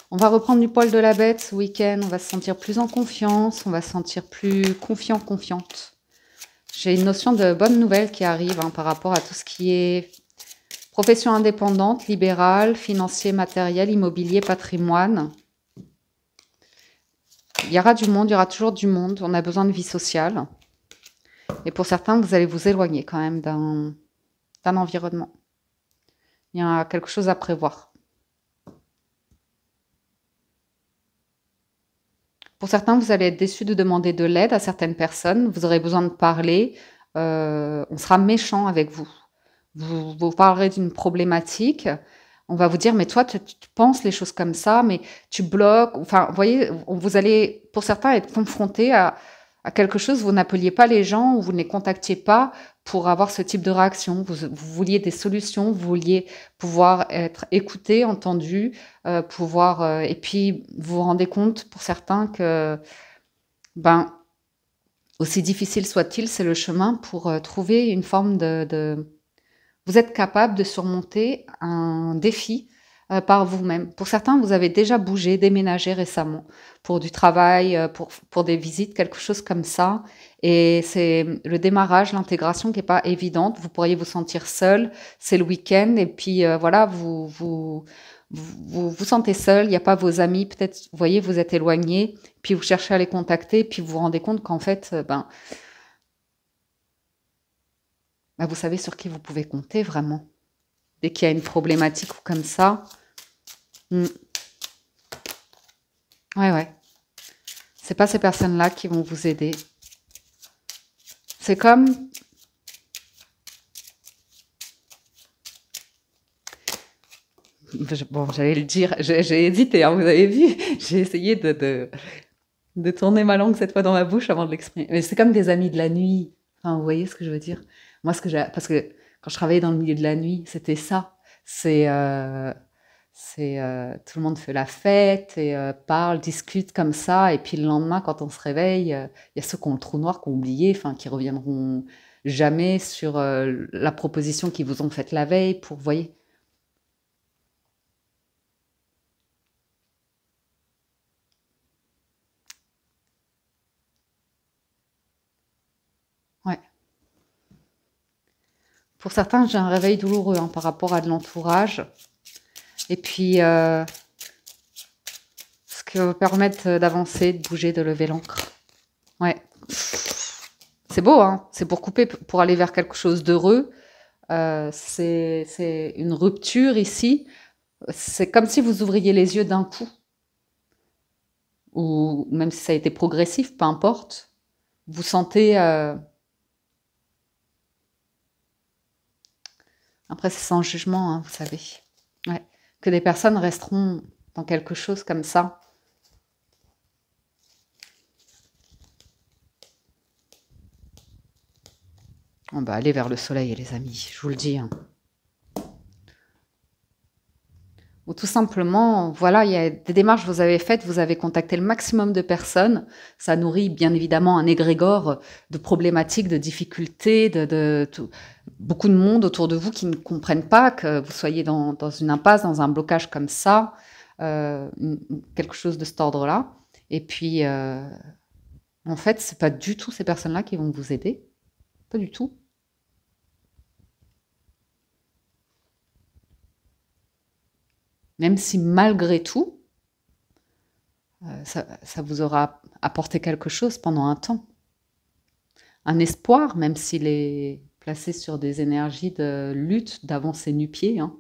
On va reprendre du poil de la bête ce week-end, on va se sentir plus en confiance, on va se sentir plus confiant, confiante. J'ai une notion de bonne nouvelle qui arrive hein, par rapport à tout ce qui est profession indépendante, libérale, financier, matériel, immobilier, patrimoine. Il y aura du monde, il y aura toujours du monde, on a besoin de vie sociale. Et pour certains, vous allez vous éloigner quand même d'un environnement. Il y a quelque chose à prévoir. Pour certains, vous allez être déçus de demander de l'aide à certaines personnes. Vous aurez besoin de parler. On sera méchant avec vous. Vous parlerez d'une problématique. On va vous dire, mais toi, tu penses les choses comme ça, mais tu bloques. Enfin, vous voyez, vous allez, pour certains, être confrontés à quelque chose. Vous n'appeliez pas les gens ou vous ne les contactiez pas pour avoir ce type de réaction. Vous vouliez des solutions, vous vouliez pouvoir être écouté, entendu, et puis vous vous rendez compte pour certains que, ben, aussi difficile soit-il, c'est le chemin pour trouver une forme Vous êtes capable de surmonter un défi par vous-même. Pour certains, vous avez déjà bougé, déménagé récemment pour du travail, pour des visites, quelque chose comme ça. Et c'est le démarrage, l'intégration qui n'est pas évidente. Vous pourriez vous sentir seul, c'est le week-end, et puis voilà, vous sentez seul, il n'y a pas vos amis, peut-être, vous voyez, vous êtes éloigné, puis vous cherchez à les contacter, puis vous vous rendez compte qu'en fait, vous savez sur qui vous pouvez compter vraiment. Dès qu'il y a une problématique ou comme ça. Ouais. C'est pas ces personnes-là qui vont vous aider. C'est comme... Bon, j'allais le dire, j'ai hésité, hein, vous avez vu. J'ai essayé de tourner ma langue cette fois dans ma bouche avant de l'exprimer. Mais c'est comme des amis de la nuit. Enfin, vous voyez ce que je veux dire? Moi, parce que quand je travaillais dans le milieu de la nuit, c'était ça. Tout le monde fait la fête et parle, discute comme ça. Et puis le lendemain, quand on se réveille, il y a ceux qui ont le trou noir, qui ont oublié, enfin, qui reviendront jamais sur la proposition qu'ils vous ont faite la veille pour, vous voyez. Ouais. Pour certains, j'ai un réveil douloureux hein, par rapport à de l'entourage. Et puis, ce qui va vous permettre d'avancer, de bouger, de lever l'ancre. Ouais. C'est beau, hein. C'est pour couper, pour aller vers quelque chose d'heureux. C'est une rupture ici. C'est comme si vous ouvriez les yeux d'un coup. Ou même si ça a été progressif, peu importe. Vous sentez... Après, c'est sans jugement, hein, vous savez. Ouais. Que des personnes resteront dans quelque chose comme ça. On va aller vers le soleil, les amis, je vous le dis. Hein. Ou tout simplement, voilà, il y a des démarches que vous avez faites, vous avez contacté le maximum de personnes. Ça nourrit bien évidemment un égrégore de problématiques, de difficultés, beaucoup de monde autour de vous qui ne comprennent pas que vous soyez dans une impasse, dans un blocage comme ça, quelque chose de cet ordre-là. Et puis, en fait, c'est pas du tout ces personnes-là qui vont vous aider. Pas du tout. Même si malgré tout, ça vous aura apporté quelque chose pendant un temps. Un espoir, même s'il est placé sur des énergies de lutte, d'avancer nu-pied. Hein.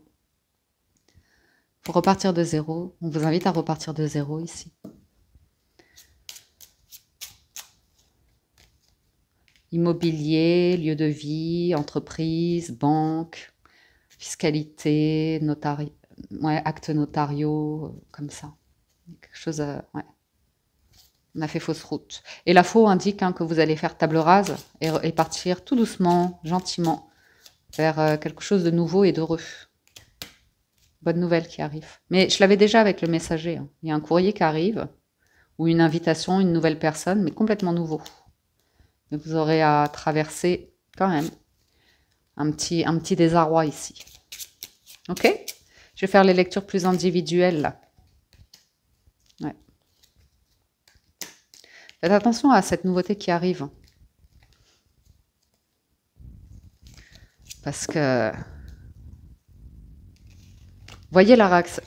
Pour repartir de zéro, on vous invite à repartir de zéro ici. Immobilier, lieu de vie, entreprise, banque, fiscalité, ouais, actes notariaux, comme ça. Quelque chose, ouais. On a fait fausse route. Et la faux indique que vous allez faire table rase et partir tout doucement, gentiment, vers quelque chose de nouveau et d'heureux. Bonne nouvelle qui arrive. Mais je l'avais déjà avec le messager. Hein. Il y a un courrier qui arrive, ou une invitation, une nouvelle personne, mais complètement nouveau. Mais vous aurez à traverser quand même un petit désarroi ici. Ok? Je vais faire les lectures plus individuelles là. Ouais. Faites attention à cette nouveauté qui arrive. Parce que... Voyez la réaction...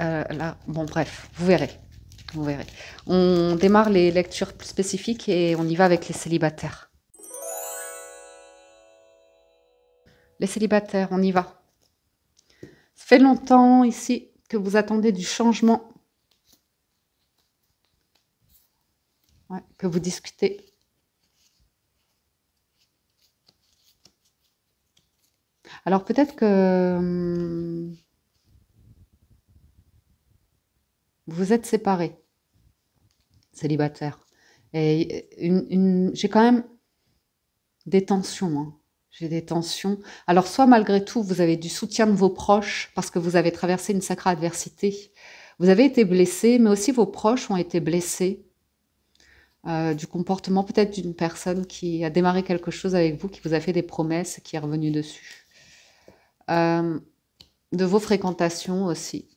bon, bref, vous verrez. Vous verrez. On démarre les lectures plus spécifiques et on y va avec les célibataires. Les célibataires, on y va. Ça fait longtemps ici que vous attendez du changement. Ouais, que vous discutez. Alors peut-être que vous êtes séparés, célibataires. Et j'ai quand même des tensions. Hein. J'ai des tensions. Alors soit malgré tout, vous avez du soutien de vos proches parce que vous avez traversé une sacrée adversité. Vous avez été blessé, mais aussi vos proches ont été blessés. Du comportement peut-être d'une personne qui a démarré quelque chose avec vous, qui vous a fait des promesses, qui est revenu dessus. De vos fréquentations aussi.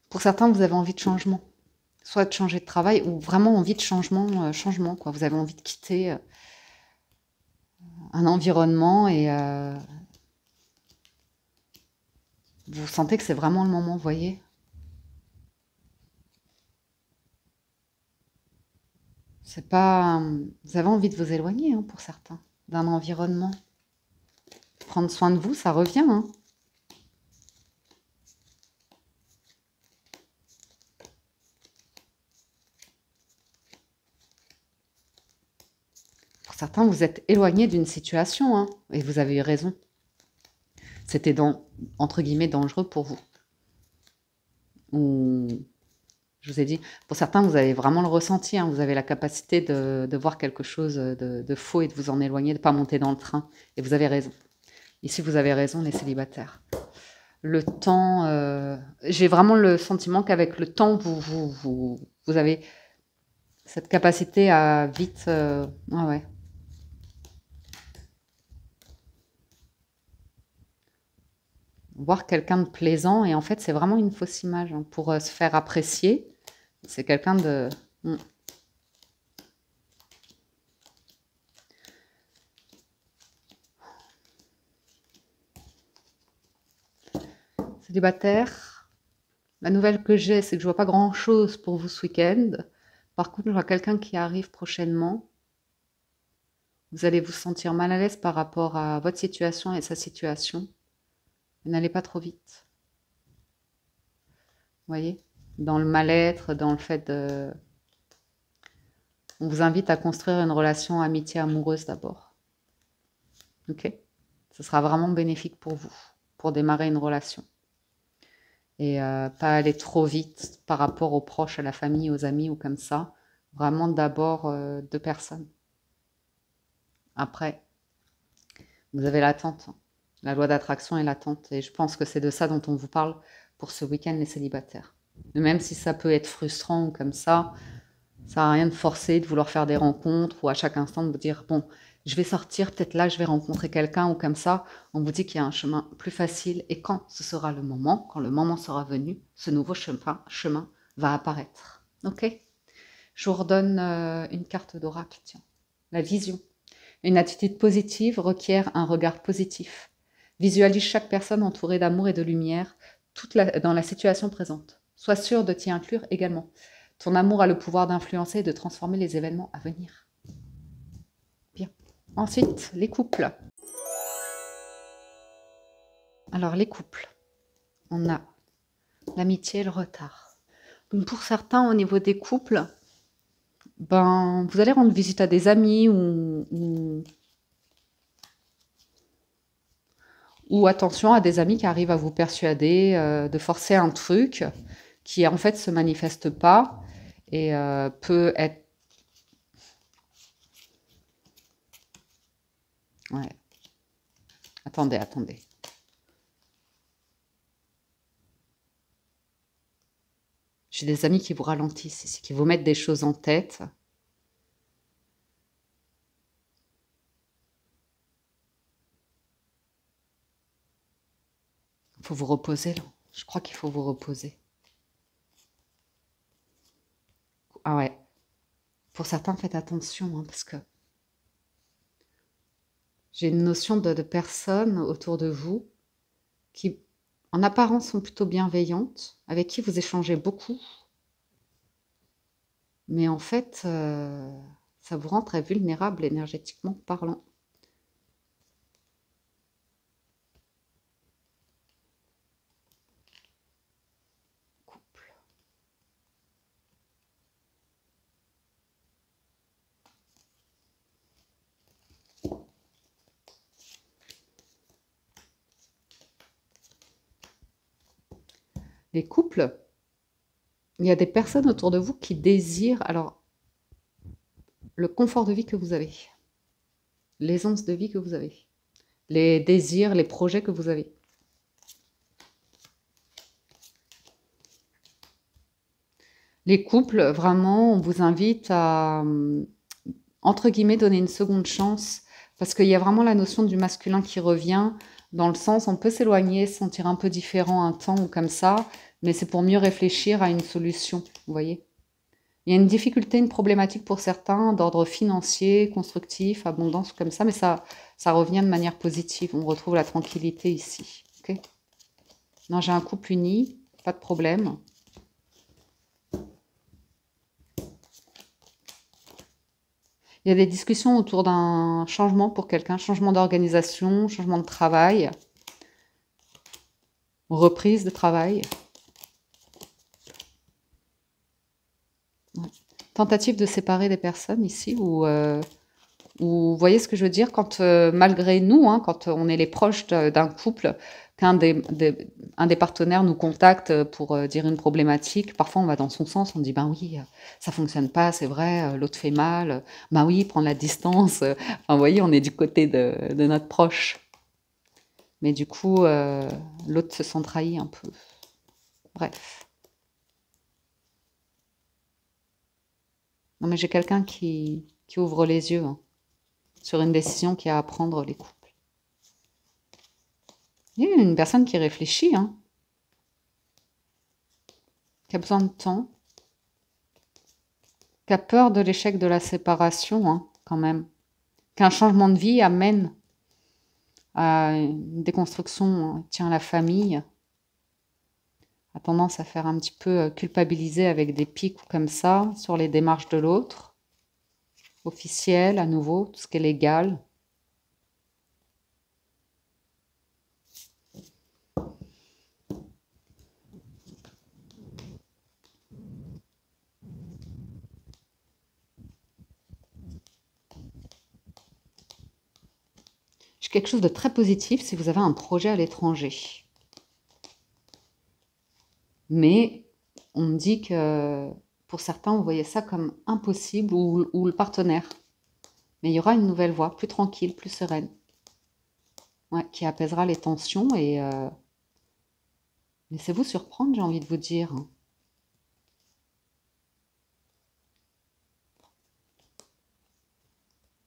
Pour certains, vous avez envie de changement. Soit de changer de travail ou vraiment envie de changement, quoi. Vous avez envie de quitter un environnement et vous sentez que c'est vraiment le moment, vous voyez. C'est pas... Vous avez envie de vous éloigner, hein, pour certains, d'un environnement. Prendre soin de vous, ça revient, hein. Pour certains, vous êtes éloigné d'une situation, hein, et vous avez eu raison. C'était, entre guillemets, dangereux pour vous. Ou... Je vous ai dit, pour certains, vous avez vraiment le ressenti, hein, vous avez la capacité de voir quelque chose de faux et de vous en éloigner, de ne pas monter dans le train. Et vous avez raison. Ici, vous avez raison, les célibataires. Le temps, j'ai vraiment le sentiment qu'avec le temps, vous avez cette capacité à vite... ouais. Voir quelqu'un de plaisant, et en fait, c'est vraiment une fausse image. Hein, pour se faire apprécier, c'est quelqu'un de... Célibataire, la nouvelle que j'ai, c'est que je vois pas grand-chose pour vous ce week-end. Par contre, je vois quelqu'un qui arrive prochainement. Vous allez vous sentir mal à l'aise par rapport à votre situation et sa situation. N'allez pas trop vite. Vous voyez? Dans le mal-être, dans le fait de... On vous invite à construire une relation amitié amoureuse d'abord. Ok? Ce sera vraiment bénéfique pour vous, pour démarrer une relation. Et pas aller trop vite par rapport aux proches, à la famille, aux amis ou comme ça. Vraiment d'abord 2 personnes. Après, vous avez l'attente. La loi d'attraction et l'attente. Et je pense que c'est de ça dont on vous parle pour ce week-end, les célibataires. Même si ça peut être frustrant ou comme ça sert à rien de forcer, de vouloir faire des rencontres ou à chaque instant de vous dire, bon, je vais sortir, peut-être là, je vais rencontrer quelqu'un ou comme ça. On vous dit qu'il y a un chemin plus facile et quand ce sera le moment, quand le moment sera venu, ce nouveau chemin va apparaître. Ok? Je vous redonne une carte d'oracle, tiens. La vision. Une attitude positive requiert un regard positif. Visualise chaque personne entourée d'amour et de lumière dans la situation présente. Sois sûr de t'y inclure également. Ton amour a le pouvoir d'influencer et de transformer les événements à venir. Bien. Ensuite, les couples. Alors, les couples. On a l'amitié et le retard. Donc, pour certains, au niveau des couples, ben, vous allez rendre visite à des amis ou attention à des amis qui arrivent à vous persuader de forcer un truc qui en fait se manifeste pas et peut être... Ouais. Attendez, attendez. J'ai des amis qui vous ralentissent ici, qui vous mettent des choses en tête. Il faut vous reposer là. Je crois qu'il faut vous reposer. Ah ouais. Pour certains, faites attention, hein, parce que j'ai une notion de personnes autour de vous qui, en apparence, sont plutôt bienveillantes, avec qui vous échangez beaucoup, mais en fait, ça vous rend très vulnérable énergétiquement parlant. Couple. Les couples, il y a des personnes autour de vous qui désirent alors le confort de vie que vous avez, l'aisance de vie que vous avez, les désirs, les projets que vous avez. Les couples, vraiment, on vous invite à, entre guillemets, donner une seconde chance, parce qu'il y a vraiment la notion du masculin qui revient, dans le sens, on peut s'éloigner, se sentir un peu différent un temps ou comme ça, mais c'est pour mieux réfléchir à une solution, vous voyez. Il y a une difficulté, une problématique pour certains, d'ordre financier, constructif, abondance, comme ça, mais ça revient de manière positive. On retrouve la tranquillité ici. Okay, non, j'ai un couple uni, pas de problème. Il y a des discussions autour d'un changement pour quelqu'un, changement d'organisation, changement de travail, reprise de travail. Ouais. Tentative de séparer des personnes ici, ou vous voyez ce que je veux dire, quand malgré nous, hein, quand on est les proches d'un couple, qu'un des partenaires nous contacte pour dire une problématique, parfois on va dans son sens, on dit ben oui, ça fonctionne pas, c'est vrai, l'autre fait mal, ben oui, prendre la distance. Enfin, vous voyez, on est du côté de notre proche. Mais du coup, l'autre se sent trahi un peu. Bref. Non, mais j'ai quelqu'un qui ouvre les yeux, hein, sur une décision qu'il y a à prendre, les couples. Il y a une personne qui réfléchit, hein, qui a besoin de temps, qui a peur de l'échec de la séparation, hein, quand même, qu'un changement de vie amène à une déconstruction, tient la famille, a tendance à faire un petit peu culpabiliser avec des pics comme ça sur les démarches de l'autre, officiel, à nouveau, tout ce qui est légal. J'ai quelque chose de très positif si vous avez un projet à l'étranger. Mais on me dit que pour certains, vous voyez ça comme impossible ou le partenaire. Mais il y aura une nouvelle voie, plus tranquille, plus sereine, ouais, qui apaisera les tensions et laissez-vous surprendre, j'ai envie de vous dire.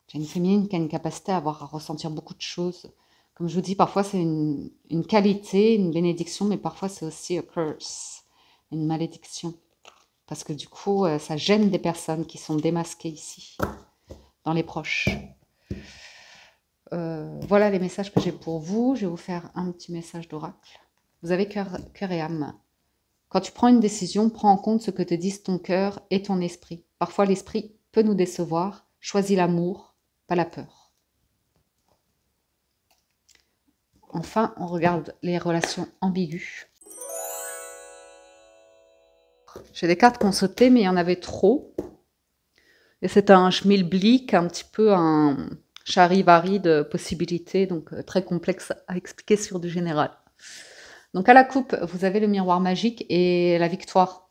J'ai une féminine qui a une capacité à ressentir beaucoup de choses. Comme je vous dis, parfois c'est une qualité, une bénédiction, mais parfois c'est aussi a curse, une malédiction. Parce que du coup, ça gêne des personnes qui sont démasquées ici, dans les proches. Voilà les messages que j'ai pour vous. Je vais vous faire un petit message d'oracle. Vous avez cœur et âme. Quand tu prends une décision, prends en compte ce que te disent ton cœur et ton esprit. Parfois, l'esprit peut nous décevoir. Choisis l'amour, pas la peur. Enfin, on regarde les relations ambiguës. J'ai des cartes qui ont sauté, mais il y en avait trop. Et c'est un schmilblick, un petit peu un charivari de possibilités, donc très complexe à expliquer sur du général. Donc à la coupe, vous avez le miroir magique et la victoire.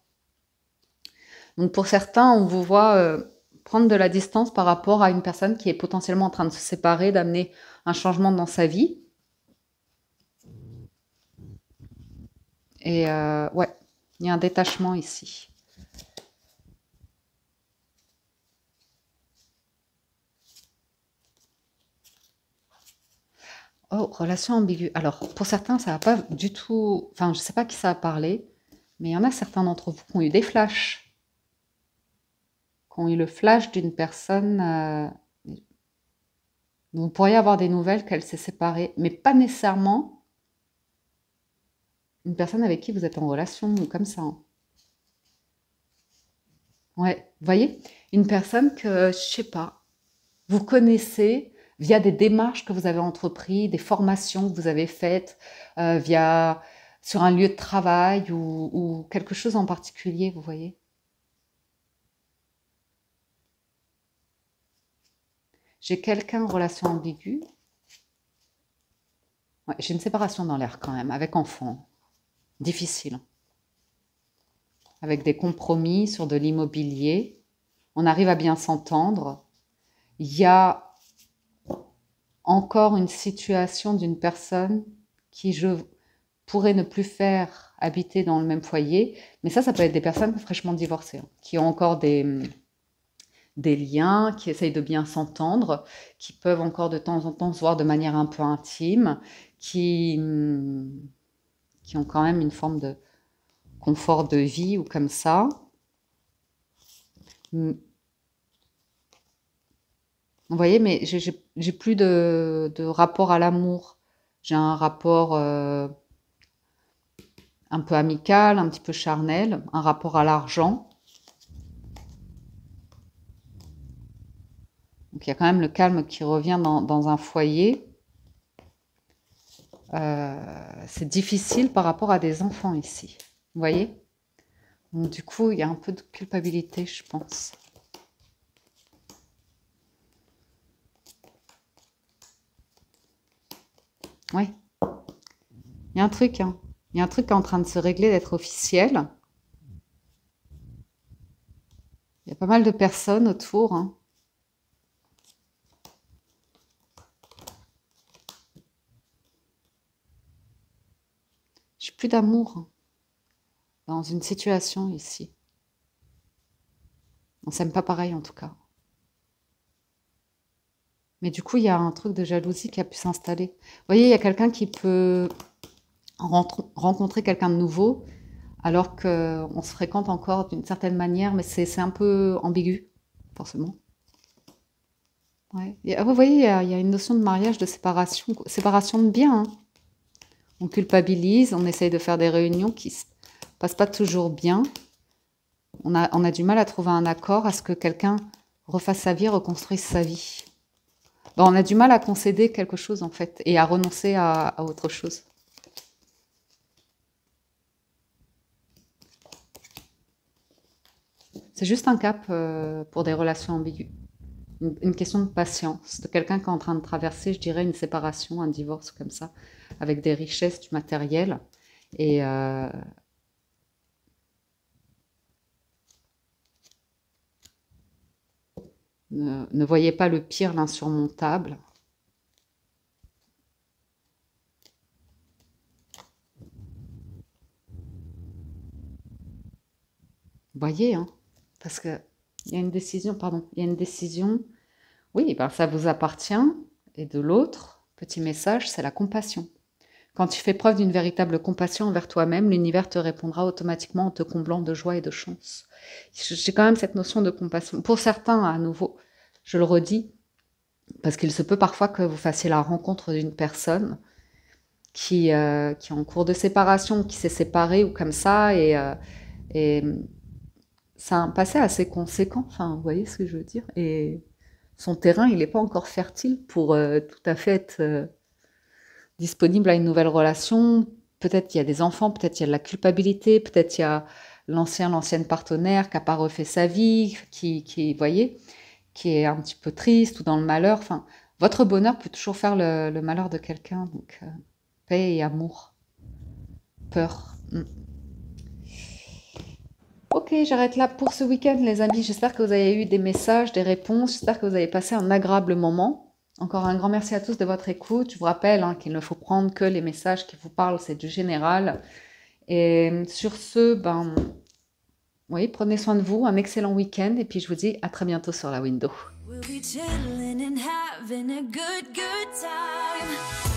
Donc pour certains, on vous voit prendre de la distance par rapport à une personne qui est potentiellement en train de se séparer, d'amener un changement dans sa vie. Et ouais, il y a un détachement ici. Oh, relation ambiguë. Alors, pour certains, ça va pas du tout... Enfin, je sais pas qui ça a parlé, mais il y en a certains d'entre vous qui ont eu des flashs. Qui ont eu le flash d'une personne... vous pourriez avoir des nouvelles qu'elle s'est séparée, mais pas nécessairement une personne avec qui vous êtes en relation ou comme ça. Hein. Ouais, vous voyez, une personne que, je sais pas, vous connaissez via des démarches que vous avez entreprises, des formations que vous avez faites, via sur un lieu de travail ou quelque chose en particulier, vous voyez. J'ai quelqu'un en relation ambiguë. Ouais, j'ai une séparation dans l'air quand même, avec enfant. Difficile. Avec des compromis sur de l'immobilier. On arrive à bien s'entendre. Il y a encore une situation d'une personne qui je pourrais ne plus faire habiter dans le même foyer. Mais ça peut être des personnes fraîchement divorcées, hein, qui ont encore des liens, qui essayent de bien s'entendre, qui peuvent encore de temps en temps se voir de manière un peu intime, qui ont quand même une forme de confort de vie ou comme ça. Vous voyez, mais j'ai plus de rapport à l'amour. J'ai un rapport un peu amical, un petit peu charnel, un rapport à l'argent. Donc il y a quand même le calme qui revient dans un foyer. C'est difficile par rapport à des enfants ici. Vous voyez? Donc du coup, il y a un peu de culpabilité, je pense. Oui. Il y a un truc, hein. Il y a un truc qui est en train de se régler, d'être officiel. Il y a pas mal de personnes autour, hein. J'ai plus d'amour hein, dans une situation ici. On s'aime pas pareil en tout cas. Mais du coup, il y a un truc de jalousie qui a pu s'installer. Vous voyez, il y a quelqu'un qui peut rencontrer quelqu'un de nouveau alors qu'on se fréquente encore d'une certaine manière, mais c'est un peu ambigu, forcément. Ouais. Et, vous voyez, il y a une notion de mariage, de séparation de biens. Hein. On culpabilise, on essaye de faire des réunions qui se passent pas toujours bien. On a du mal à trouver un accord, à ce que quelqu'un refasse sa vie, reconstruise sa vie. Ben, on a du mal à concéder quelque chose, en fait, et à renoncer à autre chose. C'est juste un cap pour des relations ambiguës. Une question de patience, de quelqu'un qui est en train de traverser, je dirais, une séparation, un divorce comme ça, avec des richesses, du matériel. Et ne voyez pas le pire, l'insurmontable. Voyez, hein, parce que il y a une décision, pardon, il y a une décision, oui, ben ça vous appartient, et de l'autre, petit message, c'est la compassion. Quand tu fais preuve d'une véritable compassion envers toi-même, l'univers te répondra automatiquement en te comblant de joie et de chance. J'ai quand même cette notion de compassion. Pour certains, à nouveau, je le redis, parce qu'il se peut parfois que vous fassiez la rencontre d'une personne qui est en cours de séparation, qui s'est séparée ou comme ça, et c'est un passé assez conséquent, enfin, vous voyez ce que je veux dire? Et son terrain, il n'est pas encore fertile pour tout à fait être disponible à une nouvelle relation. Peut-être qu'il y a des enfants, peut-être il y a de la culpabilité, peut-être il y a l'ancienne partenaire qui n'a pas refait sa vie, vous voyez, qui est un petit peu triste ou dans le malheur. Enfin, votre bonheur peut toujours faire le malheur de quelqu'un. Donc, paix et amour. Peur. Ok, j'arrête là pour ce week-end, les amis. J'espère que vous avez eu des messages, des réponses. J'espère que vous avez passé un agréable moment. Encore un grand merci à tous de votre écoute. Je vous rappelle qu'il ne faut prendre que les messages qui vous parlent, c'est du général. Et sur ce, oui, prenez soin de vous, un excellent week-end. Et puis je vous dis à très bientôt sur la window. We'll be chilling and having a good time.